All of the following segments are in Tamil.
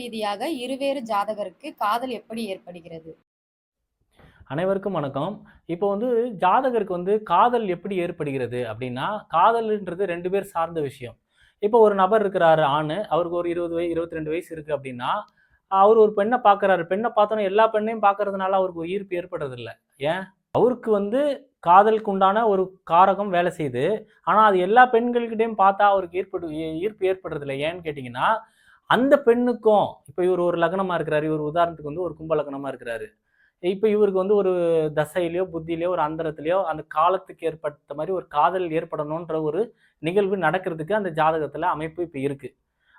ரீதியாக இருவேறு ஜாதகருக்கு காதல் எப்படி ஏற்படுகிறது? அனைவருக்கும் வணக்கம். இப்போ ஜாதகருக்கு காதல் எப்படி ஏற்படுகிறது அப்படின்னா, காதல்ன்றது 2 பேர் சார்ந்த விஷயம். இப்போ ஒரு நபர் இருக்கிறாரு ஆணு. அவருக்கு ஒரு 20 22 வயசு இருக்கு அப்படின்னா, அவரு ஒரு பெண்ண பார்க்குறாரு. பெண்ண பார்த்தோனே எல்லா பெண்ணையும் பார்க்கறதுனால அவருக்கு ஒரு ஈர்ப்பு ஏற்படுறதில்ல. ஏன்? அவருக்கு காதலுக்கு உண்டான ஒரு காரகம் வேலை செய்யுது. ஆனா, அது எல்லா பெண்கள்கிட்டயும் பார்த்தா அவருக்கு ஈர்ப்பு ஏற்படுறதில்ல. ஏன்னு கேட்டீங்கன்னா, அந்த பெண்ணுக்கும் இப்ப இவரு ஒரு லக்னமா இருக்கிறாரு. இவரு உதாரணத்துக்கு ஒரு கும்ப லக்னமா இருக்கிறாரு. இப்ப இவருக்கு ஒரு தசையிலயோ, புத்தியிலயோ, ஒரு அந்தரத்திலயோ அந்த காலத்துக்கு ஏற்பட்ட மாரி ஒரு காதல் ஏற்படணுன்ற ஒரு நிகழ்வு நடக்கிறதுக்கு அந்த ஜாதகத்துல அமைப்பு இப்ப இருக்கு.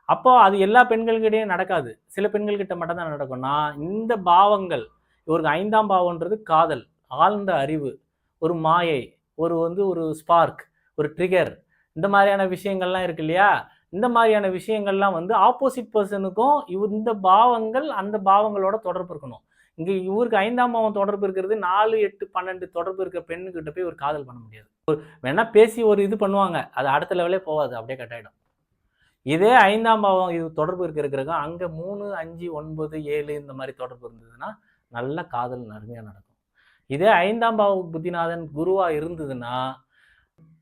அப்போ அது எல்லா பெண்கள்கிட்டயும் நடக்காது. சில பெண்கள்கிட்ட மட்டும் தான் நடக்கும்னா, இந்த பாவங்கள் இவருக்கு 5ஆம் பாவம்ன்றது காதல், ஆழ்ந்த அறிவு, ஒரு மாயை, ஒரு ஸ்பார்க், ஒரு ட்ரிகர் இந்த மாரியான விஷயங்கள்லாம் இருக்கு இல்லையா? இந்த மாரியான விஷயங்கள்லாம் ஆப்போசிட் பெர்சனுக்கும் இந்த பாவங்கள் அந்த பாவங்களோட தொடர்பு இருக்கணும். இங்க இவருக்கு 5ஆம் பாவம் தொடர்பு இருக்கிறது 4, 8, 12 தொடர்பு இருக்க பெண்ணுகிட்ட போய் ஒரு காதல் பண்ண முடியாது. வேணா பேசி ஒரு இது பண்ணுவாங்க. அது அடுத்த லெவலே போகாது. அப்படியே கட் ஆயிடும். இதே 5ஆம் பாவம் இது தொடர்பு இருக்கிற கிரகம் அங்க 3, 5, 9, 7 இந்த மாதிரி தொடர்பு இருந்ததுன்னா நல்ல காதல் அருமையா நடக்கும். இதே 5ஆம் பாவ புத்திநாதன் குருவா இருந்ததுன்னா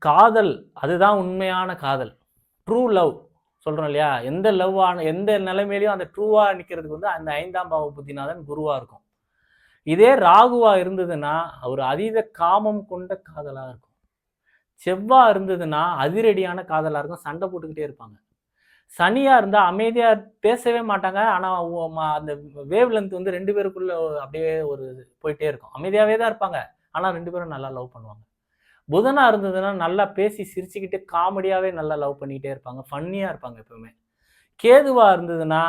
காதல் அதுதான் உண்மையான காதல். ட்ரூ லவ் சொல்றோம் இல்லையா? எந்த நிலைமையிலையும் அந்த ட்ரூவா நிக்கிறதுக்கு அந்த 5ஆம் பாவ புத்திநாதன் குருவா இருக்கும். இதே ராகுவா இருந்ததுன்னா ஒரு அதீத காமம் கொண்ட காதலா இருக்கும். செவ்வா இருந்ததுன்னா அதிரடியான காதலா இருக்கும். சண்டை போட்டுக்கிட்டே இருப்பாங்க. சனியா இருந்தா அமைதியா பேசவே மாட்டாங்க. ஆனா அந்த வேவ் லென்த் 2 பேருக்குள்ள அப்படியே ஒரு போயிட்டே இருக்கும். அமைதியாவே தான் இருப்பாங்க. ஆனா 2 பேரும் நல்லா லவ் பண்ணுவாங்க. புதனா இருந்ததுன்னா நல்லா பேசி சிரிச்சுக்கிட்டு காமெடியாவே நல்லா லவ் பண்ணிக்கிட்டே இருப்பாங்க. ஃபன்னியா இருப்பாங்க எப்பவுமே. கேதுவா இருந்ததுன்னா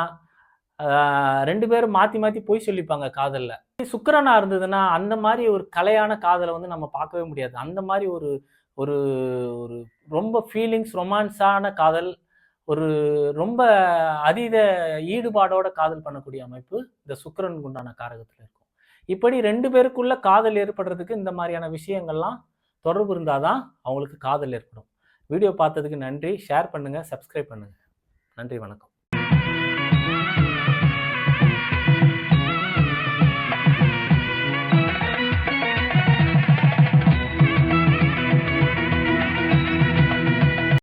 2 பேரும் மாத்தி மாத்தி பொய் சொல்லிப்பாங்க காதல்ல. சுக்கிரனா இருந்ததுன்னா அந்த மாதிரி ஒரு கலையான காதலை நம்ம பார்க்கவே முடியாது. அந்த மாதிரி ஒரு ஒரு ஒரு ரொம்ப ஃபீலிங்ஸ் ரொமான்ஸான காதல், ஒரு ரொம்ப அதீத ஈடுபாடோட காதல் பண்ணக்கூடிய அமைப்பு இந்த சுக்கிரனுக்கு உண்டான காரகத்துல இருக்கும். இப்படி 2 பேருக்குள்ள காதல் ஏற்படுறதுக்கு இந்த மாதிரியான விஷயங்கள்லாம் தொடர்பு இருந்தாதான் அவங்களுக்கு காதல் ஏற்படும். வீடியோ பார்த்ததுக்கு நன்றி. ஷேர் பண்ணுங்க, சப்ஸ்கிரைப் பண்ணுங்க. நன்றி, வணக்கம்.